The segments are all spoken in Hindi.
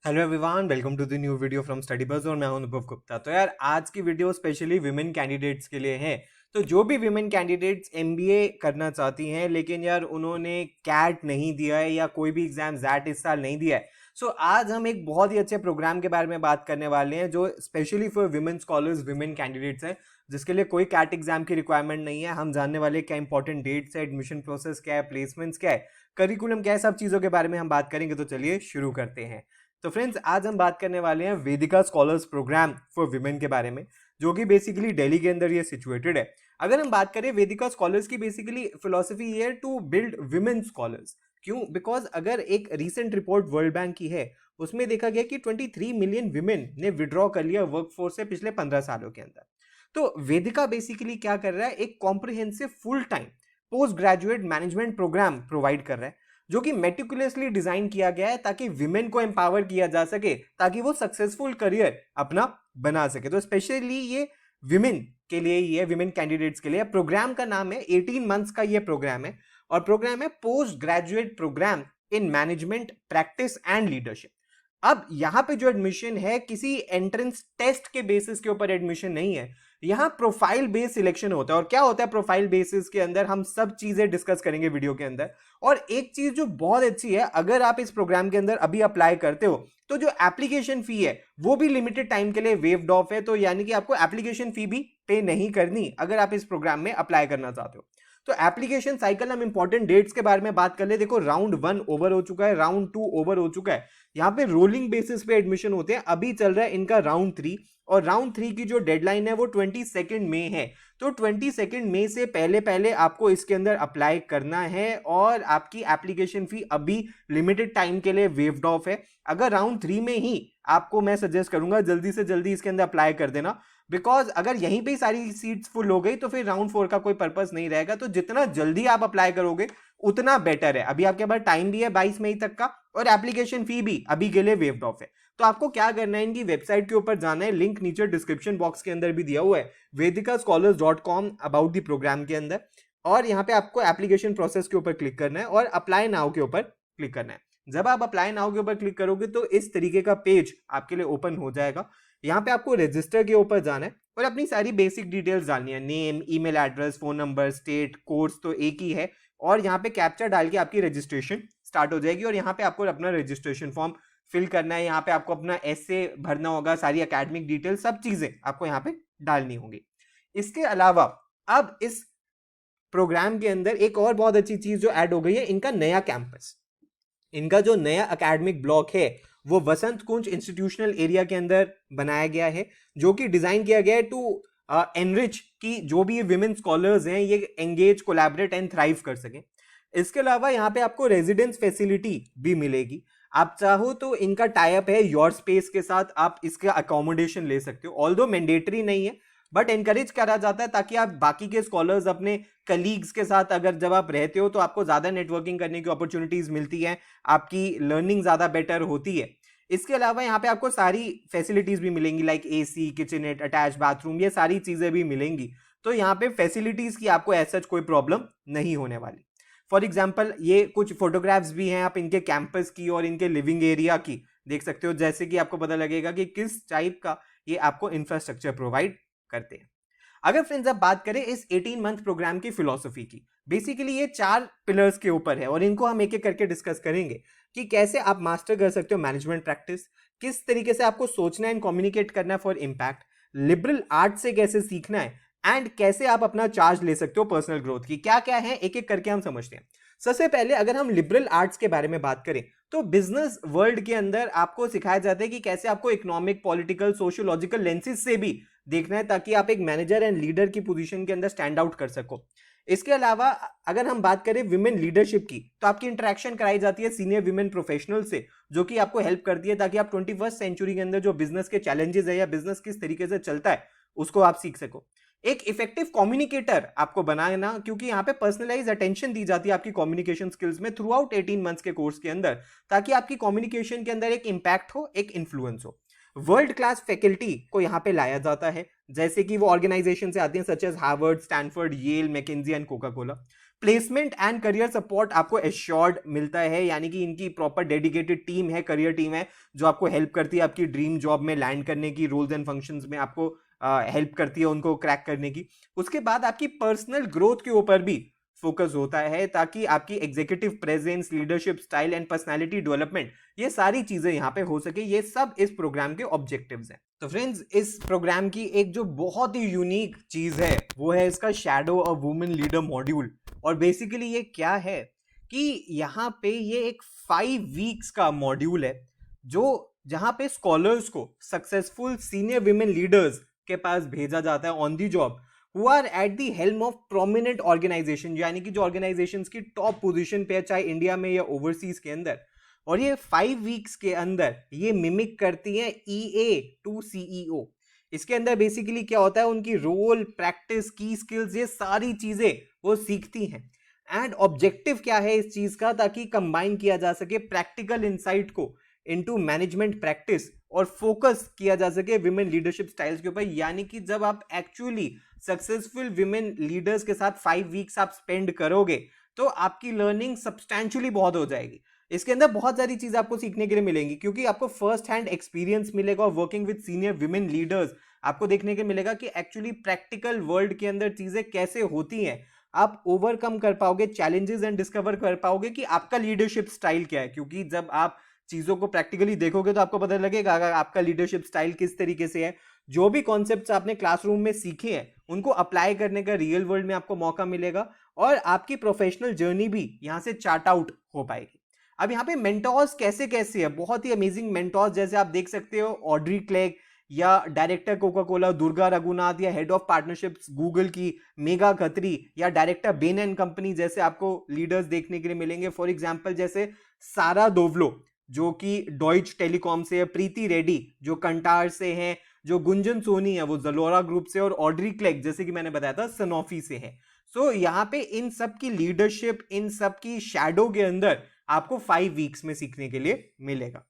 Hello everyone, welcome to the new video from study buzz और मैं हूं अनुभव गुप्ता। तो यार आज की वीडियो स्पेशली विमेन कैंडिडेट्स के लिए है। तो जो भी विमेन कैंडिडेट्स एमबीए करना चाहती हैं लेकिन यार उन्होंने कैट नहीं दिया है या कोई भी एग्जाम जैट इस साल नहीं दिया है, सो आज हम एक बहुत ही अच्छे प्रोग्राम के बारे में बात करने वाले हैं जो specially for women scholars, women candidates हैं, जिसके लिए कोई कैट एग्जाम की रिक्वायरमेंट नहीं है। हम जानने वाले क्या इंपॉर्टेंट डेट्स है, एडमिशन प्रोसेस क्या है, प्लेसमेंट्स क्या है, करिकुलम क्या है, सब चीज़ों के बारे में हम बात करेंगे। तो चलिए शुरू करते हैं। तो फ्रेंड्स, आज हम बात करने वाले हैं वेदिका स्कॉलर्स प्रोग्राम फॉर विमेन के बारे में, जो कि बेसिकली दिल्ली के अंदर ये सिचुएटेड है। अगर हम बात करें वेदिका स्कॉलर्स की, बेसिकली फिलोसफी ये है टू बिल्ड विमेन स्कॉलर्स। क्यों? बिकॉज अगर एक रीसेंट रिपोर्ट वर्ल्ड बैंक की है, उसमें देखा गया कि 23 मिलियन विमेन ने विड्रॉ कर लिया वर्कफोर्स से पिछले 15 सालों के अंदर। तो वेदिका बेसिकली क्या कर रहा है, एक comprehensive full time post graduate management programme provide कर रहा है, जो कि मेटिकुलसली डिजाइन किया गया है ताकि विमेन को एम्पावर किया जा सके, ताकि वो सक्सेसफुल करियर अपना बना सके। तो स्पेशली ये विमेन के लिए ही है, विमेन कैंडिडेट्स के लिए। प्रोग्राम का नाम है 18 मंथ्स का ये प्रोग्राम है, और प्रोग्राम है post graduate programme in management practice and leadership. अब यहां पे जो एडमिशन है, किसी एंट्रेंस टेस्ट के बेसिस के ऊपर एडमिशन नहीं है, यहाँ प्रोफाइल बेस्ड सिलेक्शन होता है। और क्या होता है प्रोफाइल बेसिस के अंदर, हम सब चीजें डिस्कस करेंगे वीडियो के अंदर। और एक चीज जो बहुत अच्छी है, अगर आप इस प्रोग्राम के अंदर अभी अप्लाई करते हो तो जो एप्लीकेशन फी है वो भी लिमिटेड टाइम के लिए वेव्ड ऑफ है। तो यानी कि आपको एप्लीकेशन फी भी पे नहीं करनी अगर आप इस प्रोग्राम में अप्लाई करना चाहते हो। तो एप्लीकेशन साइकिल, हम इंपॉर्टेंट डेट्स के बारे में बात कर ले। देखो, राउंड 1 ओवर हो चुका है, राउंड 2 ओवर हो चुका है। यहाँ पे रोलिंग बेसिस पे एडमिशन होते हैं। अभी चल रहा है इनका राउंड 3, और राउंड 3 की जो डेडलाइन है वो 22 मई है। तो 22 मई से पहले पहले आपको इसके अंदर अप्लाई करना है, और आपकी एप्लीकेशन फी अभी लिमिटेड टाइम के लिए वेव्ड ऑफ है। अगर राउंड 3 में ही आपको, मैं सजेस्ट करूंगा जल्दी से जल्दी इसके अंदर अप्लाई कर देना, बिकॉज अगर यहीं पे ही सारी सीट्स फुल हो गई तो फिर राउंड 4 का कोई पर्पस नहीं रहेगा। तो जितना जल्दी आप अप्लाई करोगे उतना बेटर है। अभी आपके पास टाइम भी है 22 मई तक का, और एप्लीकेशन फी भी अभी के लिए वेव्ड ऑफ है। तो आपको क्या करना है, इनकी वेबसाइट के ऊपर जाना है, लिंक नीचे डिस्क्रिप्शन बॉक्स के अंदर भी दिया हुआ है, vedikascholars.com अबाउट द प्रोग्राम के अंदर। और यहाँ पे आपको एप्लीकेशन प्रोसेस के ऊपर क्लिक करना है और अप्लाई नाउ के ऊपर क्लिक करना है। जब आप अप्लाई नाउ के ऊपर क्लिक करोगे तो इस तरीके का पेज आपके लिए ओपन हो जाएगा। यहाँ पे आपको रजिस्टर के ऊपर जाना है और अपनी सारी बेसिक डिटेल्स डालनी है, name, email address, phone number, state, course तो एक ही है, और यहाँ पे कैप्चा डाल के आपकी रजिस्ट्रेशन स्टार्ट हो जाएगी। और यहाँ पे आपको अपना रजिस्ट्रेशन फॉर्म फिल करना है, यहाँ पे आपको अपना एसे भरना होगा, सारी एकेडमिक डिटेल, सब चीजें आपको यहाँ पे डालनी होंगी। इसके अलावा अब इस प्रोग्राम के अंदर एक और बहुत अच्छी चीज जो ऐड हो गई है, इनका नया कैंपस। इनका जो नया एकेडमिक ब्लॉक है वो वसंत कुंज इंस्टीट्यूशनल एरिया के अंदर बनाया गया है, जो कि डिजाइन किया गया है टू एनरिच की जो भी विमेन स्कॉलर्स हैं ये एंगेज, कोलैबोरेट एंड थ्राइव कर सकें। इसके अलावा यहाँ पे आपको रेजिडेंस फैसिलिटी भी मिलेगी। आप चाहो तो इनका टाई अप है योर स्पेस के साथ, आप इसका अकोमोडेशन ले सकते हो। ऑल्दो मैंडेटरी नहीं है, बट एनकरेज करा जाता है ताकि आप बाकी के स्कॉलर्स, अपने कलीग्स के साथ अगर जब आप रहते हो तो आपको ज्यादा नेटवर्किंग करने की अपॉर्चुनिटीज मिलती हैं, आपकी लर्निंग ज्यादा बेटर होती है। इसके अलावा यहाँ पे आपको सारी फैसिलिटीज भी मिलेंगी, like AC, kitchenette, attach bathroom, ये सारी चीजें भी मिलेंगी। तो यहाँ पे फैसिलिटीज की आपको ऐसा कोई प्रॉब्लम नहीं होने वाली। फॉर एग्जाम्पल, ये कुछ फोटोग्राफ्स भी हैं आप इनके कैंपस की और इनके लिविंग एरिया की देख सकते हो, जैसे कि आपको पता लगेगा कि किस टाइप का ये आपको इंफ्रास्ट्रक्चर प्रोवाइड करते हैं। अगर फ्रेंड्स आप बात करें इस 18 मंथ प्रोग्राम की फिलॉसफी की, बेसिकली ये 4 पिलर्स के ऊपर है, और इनको हम एक एक करके डिस्कस करेंगे कि कैसे आप मास्टर कर सकते हो मैनेजमेंट प्रैक्टिस, किस तरीके से आपको सोचना एंड कम्युनिकेट करना है फॉर इम्पैक्ट, लिबरल आर्ट से कैसे सीखना है, एंड कैसे आप अपना चार्ज ले सकते हो पर्सनल ग्रोथ की। क्या क्या है एक एक करके हम समझते हैं। सबसे पहले अगर हम लिबरल आर्ट्स के बारे में बात करें तो बिजनेस वर्ल्ड के अंदर आपको सिखाया जाता है कि कैसे आपको इकोनॉमिक, पॉलिटिकल, सोशियोलॉजिकल लेंसेज से भी देखना है, ताकि आप एक मैनेजर एंड लीडर की पोजीशन के अंदर स्टैंड आउट कर सको। इसके अलावा अगर हम बात करें विमेन लीडरशिप की, तो आपकी इंटरेक्शन कराई जाती है सीनियर विमेन प्रोफेशनल से, जो कि आपको हेल्प करती है ताकि आप 21st सेंचुरी के अंदर जो बिजनेस के चैलेंजेस है या बिजनेस किस तरीके से चलता है उसको आप सीख सको। एक इफेक्टिव कम्युनिकेटर आपको बनाना, क्योंकि यहाँ पे पर्सनलाइज अटेंशन दी जाती है आपकी कम्युनिकेशन स्किल्स में थ्रू आउट 18 मंथ्स के कोर्स के अंदर, ताकि आपकी कम्युनिकेशन के अंदर एक इंपैक्ट हो, एक इन्फ्लुएंस हो। वर्ल्ड क्लास फैकल्टी को यहाँ पे लाया जाता है, जैसे कि वो ऑर्गेनाइजेशन से आती हैं, such as Harvard, Stanford, Yale, McKinsey and Coca Cola. Placement and career support आपको एश्योर्ड मिलता है, यानी कि इनकी प्रॉपर डेडिकेटेड टीम है, करियर टीम है, जो आपको हेल्प करती है आपकी ड्रीम जॉब में लैंड करने की, रूल्स एंड फंक्शंस में आपको हेल्प करती है उनको क्रैक करने की। उसके बाद आपकी पर्सनल ग्रोथ के ऊपर भी फोकस होता है, ताकि आपकी executive presence, leadership style and personality development, ये सारी चीजें यहाँ पे हो सके। ये सब इस प्रोग्राम के ऑब्जेक्टिव्स हैं। तो फ्रेंड्स, इस प्रोग्राम की एक जो बहुत ही यूनिक चीज है वो है इसका shadow of women leader module. और बेसिकली ये क्या है कि यहाँ पे ये एक 5 वीक्स का मॉड्यूल है, जो जहां पे स्कॉलर्स को सक्सेसफुल सीनियर विमेन लीडर्स के पास भेजा जाता है on the job, who are at the helm of prominent organisation, यानी कि जो ऑर्गेनाइजेशंस की टॉप पोजीशन पे है, चाहे इंडिया में या ओवरसीज के अंदर। और ये 5 वीक्स के अंदर ये मिमिक करती है EA टू CEO। इसके अंदर बेसिकली क्या होता है, उनकी रोल, प्रैक्टिस, की स्किल्स, ये सारी चीजें वो सीखती हैं। एंड ऑब्जेक्टिव क्या है इस चीज का, ताकि कंबाइन किया जा सके प्रैक्टिकल इंसाइट को इनटू मैनेजमेंट प्रैक्टिस और फोकस किया जा सके विमेन लीडरशिप स्टाइल्स के ऊपर। यानी कि जब आप एक्चुअली सक्सेसफुल विमेन लीडर्स के साथ 5 वीक्स आप स्पेंड करोगे तो आपकी लर्निंग सब्सटैंशियली बहुत हो जाएगी। इसके अंदर बहुत सारी चीजें आपको सीखने के लिए मिलेंगी, क्योंकि आपको फर्स्ट हैंड एक्सपीरियंस मिलेगा working with senior women leaders. आपको देखने के मिलेगा कि एक्चुअली प्रैक्टिकल वर्ल्ड के अंदर चीजें कैसे होती हैं। आप ओवरकम कर पाओगे चैलेंजेस एंड डिस्कवर कर पाओगे कि आपका लीडरशिप स्टाइल क्या है, क्योंकि जब आप चीजों को प्रैक्टिकली देखोगे तो आपको पता लगेगा आपका लीडरशिप स्टाइल किस तरीके से है। जो भी कॉन्सेप्ट्स आपने क्लासरूम में सीखे हैं उनको अप्लाई करने का रियल वर्ल्ड में आपको मौका मिलेगा, और आपकी प्रोफेशनल जर्नी भी यहां से चार्ट आउट हो पाएगी। अब यहाँ पे मेंटोर्स कैसे कैसे है, बहुत ही अमेजिंग मेंटोर्स, जैसे आप देख सकते हो ऑड्री क्लेग, या director Coca Cola Durga Raghunath, या हेड ऑफ पार्टनरशिप्स गूगल की मेगा खत्री, या डायरेक्टर बेन एंड कंपनी जैसे आपको लीडर्स देखने के लिए मिलेंगे। फॉर एग्जांपल जैसे सारा दोवलो जो कि डॉइच टेलीकॉम से है, प्रीति रेड्डी जो कंटार से हैं, जो गुंजन सोनी है वो जलोरा ग्रुप से, और ऑड्री क्लेग जैसे कि मैंने बताया था सनोफी से है। सो यहाँ पे इन सब की लीडरशिप, इन सब की शैडो के अंदर आपको 5 वीक्स में सीखने के लिए मिलेगा।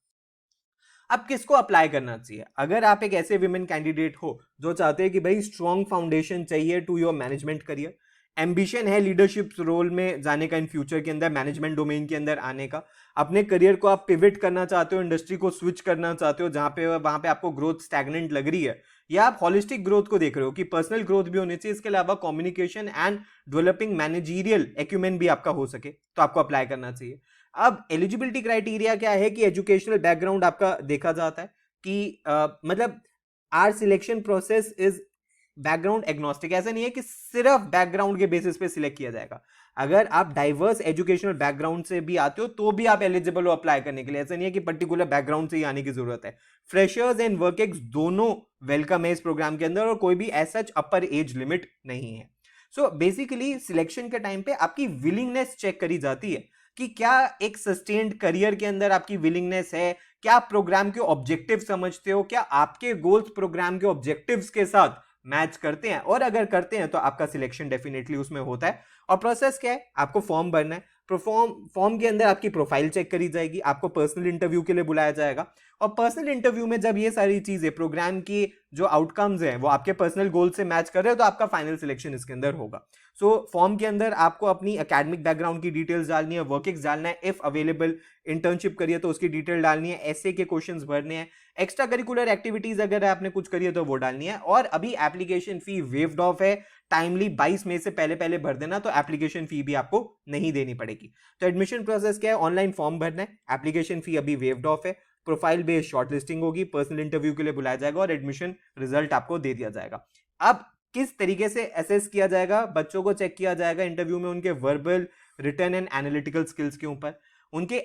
अब किसको अप्लाई करना चाहिए? अगर आप एक ऐसे विमेन कैंडिडेट हो जो चाहते हैं कि भाई स्ट्रॉन्ग फाउंडेशन चाहिए to your management career, ambition है लीडरशिप रोल में जाने का, इन फ्यूचर के अंदर मैनेजमेंट डोमेन के अंदर आने का, अपने करियर को आप पिवट करना चाहते हो, इंडस्ट्री को स्विच करना चाहते हो जहां पे वहां पे आपको ग्रोथ स्टैग्नेंट लग रही है, या आप हॉलिस्टिक ग्रोथ को देख रहे हो कि पर्सनल ग्रोथ भी होनी चाहिए, इसके अलावा communication and developing managerial acumen भी आपका हो सके, तो आपको अप्लाई करना चाहिए। अब एलिजिबिलिटी क्राइटेरिया क्या है कि एजुकेशनल बैकग्राउंड आपका देखा जाता है कि मतलब our selection process is background agnostic. ऐसा नहीं है कि सिर्फ बैकग्राउंड के बेसिस पे सिलेक्ट किया जाएगा। अगर आप डाइवर्स एजुकेशनल बैकग्राउंड से भी आते हो तो भी आप एलिजिबल हो अप्लाई करने के लिए। ऐसा नहीं है कि पर्टिकुलर बैकग्राउंड से ही आने की जरूरत है। फ्रेशर्स एंड वर्क एक्स दोनों वेलकम है इस प्रोग्राम के अंदर, और कोई भी ऐसा अपर एज लिमिट नहीं है। सो बेसिकली सिलेक्शन के टाइम पे आपकी विलिंगनेस चेक करी जाती है कि क्या एक सस्टेन्ड करियर के अंदर आपकी विलिंगनेस है, क्या आप प्रोग्राम के ऑब्जेक्टिव समझते हो, क्या आपके गोल्स प्रोग्राम के ऑब्जेक्टिव्स के साथ मैच करते हैं, और अगर करते हैं तो आपका सिलेक्शन डेफिनेटली उसमें होता है। और प्रोसेस क्या है, आपको फॉर्म भरना है, फॉर्म के अंदर आपकी प्रोफाइल चेक करी जाएगी, आपको पर्सनल इंटरव्यू के लिए बुलाया जाएगा, और पर्सनल इंटरव्यू में जब ये सारी चीजें प्रोग्राम की जो आउटकम्स हैं वो आपके पर्सनल गोल से मैच कर रहे हो तो आपका फाइनल सिलेक्शन इसके अंदर होगा। सो फॉर्म के अंदर आपको अपनी एकेडमिक बैकग्राउंड की डिटेल्स डालनी है, वर्क एक्स डालना है, इफ अवेलेबल इंटर्नशिप करिए तो उसकी डिटेल डालनी है, ऐसे के क्वेश्चंस भरने हैं, एक्स्ट्रा करिकुलर एक्टिविटीज अगर आपने कुछ करी है तो वो डालनी है। और अभी एप्लीकेशन फी वेव्ड ऑफ है, टाइमली 22 मई से पहले पहले भर देना, तो एप्लीकेशन फी भी आपको नहीं देनी पड़ेगी। तो एडमिशन प्रोसेस क्या है, ऑनलाइन फॉर्म भरना है, एप्लीकेशन फी अभी वेव्ड ऑफ है, प्रोफाइल बेस्ड शॉर्टलिस्टिंग होगी, पर्सनल इंटरव्यू के लिए बुलाया जाएगा, और एडमिशन रिजल्ट आपको दे दिया जाएगा। अब किस तरीके से असेस किया जाएगा, बच्चों को चेक किया जाएगा इंटरव्यू में उनके verbal, written and analytical skills के ऊपर, उनके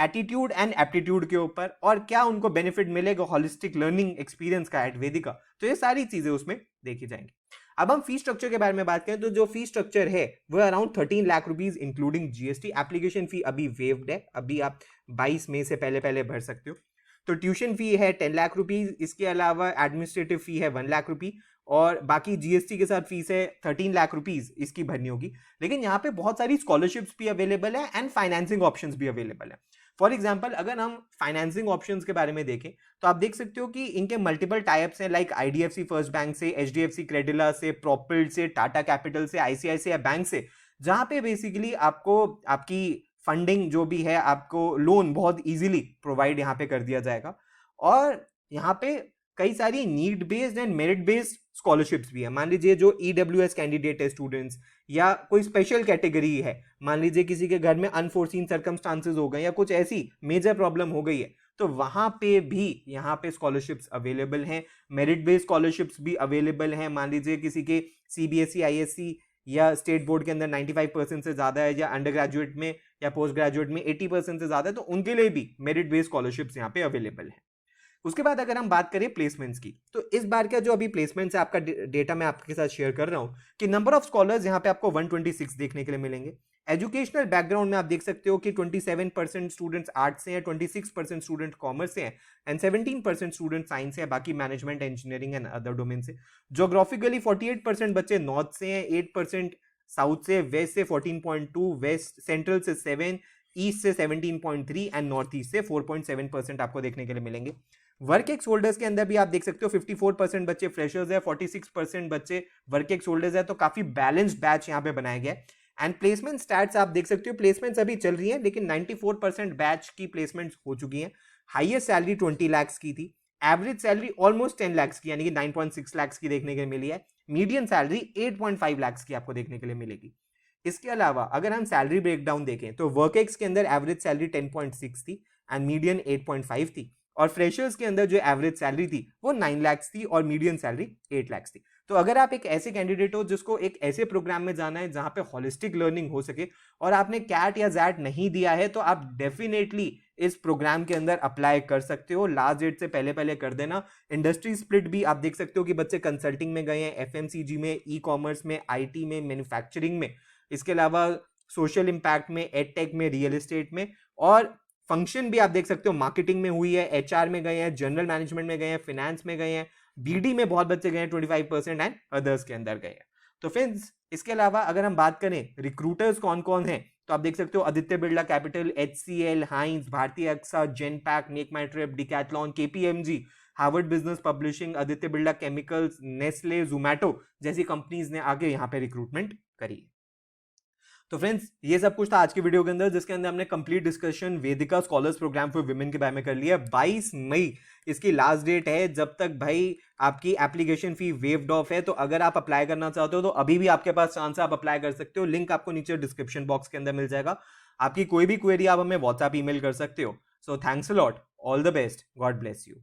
एटीट्यूड एंड एप्टीट्यूड के ऊपर, और क्या उनको बेनिफिट मिलेगा हॉलिस्टिक लर्निंग एक्सपीरियंस का एट वेदिका, तो ये सारी चीजें उसमें देखी जाएंगी। अब हम फी स्ट्रक्चर के बारे में बात करें तो जो फी स्ट्रक्चर है वो around 13 lakh rupees including GST. Application fee अभी वेव्ड है, अभी आप 22 मई से पहले पहले भर सकते हो। तो ट्यूशन फी है 10 लाख रुपीज, इसके अलावा एडमिनिस्ट्रेटिव फी है 1 लाख रुपी, और बाकी जीएसटी के साथ फीस है 13 लाख रुपीज इसकी भरनी होगी। लेकिन यहाँ पे बहुत सारी स्कॉलरशिप्स भी अवेलेबल है एंड फाइनेंसिंग ऑप्शंस भी अवेलेबल है। फॉर एग्जाम्पल अगर हम फाइनेंसिंग ऑप्शंस के बारे में देखें तो आप देख सकते हो कि इनके मल्टीपल टाइप्स हैं, लाइक आईडीएफसी फर्स्ट बैंक से, एचडीएफसी क्रेडिला से, प्रोपिल्ड से, टाटा कैपिटल से, आईसीआईसीआई बैंक से जहाँ पे बेसिकली आपको आपकी फंडिंग जो भी है, आपको लोन बहुत इजीली प्रोवाइड यहाँ पे कर दिया जाएगा। और यहाँ पे कई सारी need based and merit based scholarships भी है। मान लीजिए जो ईडब्ल्यूएस कैंडिडेट है स्टूडेंट्स, या कोई स्पेशल कैटेगरी है, मान लीजिए किसी के घर में अनफोर्सीन सर्कमस्टांसेस हो गए या कुछ ऐसी मेजर प्रॉब्लम हो गई है, तो वहां पे भी यहाँ पे स्कॉलरशिप्स अवेलेबल हैं, मेरिट बेस्ड स्कॉलरशिप्स भी अवेलेबल हैं। मान लीजिए किसी के सीबीएसई आईएससी या स्टेट बोर्ड के अंदर 95% से ज्यादा है, या अंडर ग्रेजुएट में या पोस्ट ग्रेजुएट में 80% से ज्यादा है, तो उनके लिए भी मेरिट बेस्ड स्कॉलरशिप्स यहाँ पे अवेलेबल है। उसके बाद अगर हम बात करें प्लेसमेंट्स की, तो इस बार का जो अभी प्लेसमेंट्स है, आपका डेटा मैं आपके साथ शेयर कर रहा हूं कि नंबर ऑफ स्कॉलर्स यहाँ पे आपको 126 देखने के लिए मिलेंगे। एजुकेशनल बैकग्राउंड में आप देख सकते हो कि 27% स्टूडेंट्स आर्ट्स से हैं, 26% स्टूडेंट कॉमर्स से हैं, एंड 17% स्टूडेंट साइंस से है, बाकी management, engineering and other domain से। जोग्राफिकली 48% बच्चे नॉर्थ से हैं, 8% साउथ से, वेस्ट से 14.2, वेस्ट सेंट्रल से 7, ईस्ट से 17.3 एंड नॉर्थ ईस्ट से 4.7% आपको देखने के लिए मिलेंगे। वर्क एक्स होल्डर्स के अंदर भी आप देख सकते हो 54% बच्चे फ्रेशर्स है, 46% बच्चे वर्क एक्स होल्डर्स है, तो काफी बैलेंस्ड बैच यहाँ पे बनाया गया है। एंड प्लेसमेंट स्टैट्स आप देख सकते हो, प्लेसमेंट्स अभी चल रही है, लेकिन 94% बैच की प्लेसमेंट्स हो चुकी हैं। हाईएस्ट सैलरी 20 लाख की थी, एवरेज सैलरी ऑलमोस्ट 10 लाख की, यानी कि 9.6 लाख की देखने के लिए मिली है। मीडियन सैलरी 8.5 लाख की आपको देखने के लिए मिलेगी। इसके अलावा अगर हम सैलरी ब्रेकडाउन देखें, तो वर्क एक्स के अंदर एवरेज सैलरी 10.6 थी एंड मीडियन 8.5 थी, और फ्रेशर्स के अंदर जो एवरेज सैलरी थी वो 9 लाख थी और मीडियन सैलरी 8 लाख थी। तो अगर आप एक ऐसे कैंडिडेट हो जिसको एक ऐसे प्रोग्राम में जाना है जहां पे होलिस्टिक लर्निंग हो सके, और आपने कैट या जैट नहीं दिया है, तो आप डेफिनेटली इस प्रोग्राम के अंदर अप्लाई कर सकते हो। लास्ट डेट से पहले पहले कर देना। इंडस्ट्री स्प्लिट भी आप देख सकते हो कि बच्चे कंसल्टिंग में गए हैं, एफएमसीजी में, ई कॉमर्स में, आईटी में, मैन्युफैक्चरिंग में, इसके अलावा सोशल इंपैक्ट में, एडटेक में, रियल एस्टेट में, और फंक्शन भी आप देख सकते हो मार्केटिंग में हुई है, एचआर में गए हैं, जनरल मैनेजमेंट में गए हैं, फाइनेंस में गए हैं, बीडी में बहुत बच्चे गए हैं 25% एंड अदर्स के अंदर गए हैं। तो फ्रेंड्स, इसके अलावा अगर हम बात करें रिक्रूटर्स कौन कौन हैं, तो आप देख सकते हो आदित्य बिरला कैपिटल, एचसीएल, हाइंस, Bharti AXA, Genpact, MakeMyTrip, Decathlon, KPMG, Harvard Business Publishing, Aditya Birla chemicals, Nestle, Zomato जैसी कंपनीज ने आगे यहाँ पे रिक्रूटमेंट करी। तो फ्रेंड्स, ये सब कुछ था आज की वीडियो के अंदर, जिसके अंदर हमने complete discussion Vedika scholars programme for women के बारे में कर लिया। 22 मई इसकी लास्ट डेट है। जब तक भाई आपकी एप्लीकेशन फी वेव्ड ऑफ है, तो अगर आप अप्लाई करना चाहते हो तो अभी भी आपके पास चांस है, आप अप्लाई कर सकते हो। लिंक आपको नीचे डिस्क्रिप्शन बॉक्स के अंदर मिल जाएगा। आपकी कोई भी क्वेरी आप हमें व्हाट्सएप ईमेल कर सकते हो। So thanks a lot, all the best, God bless you.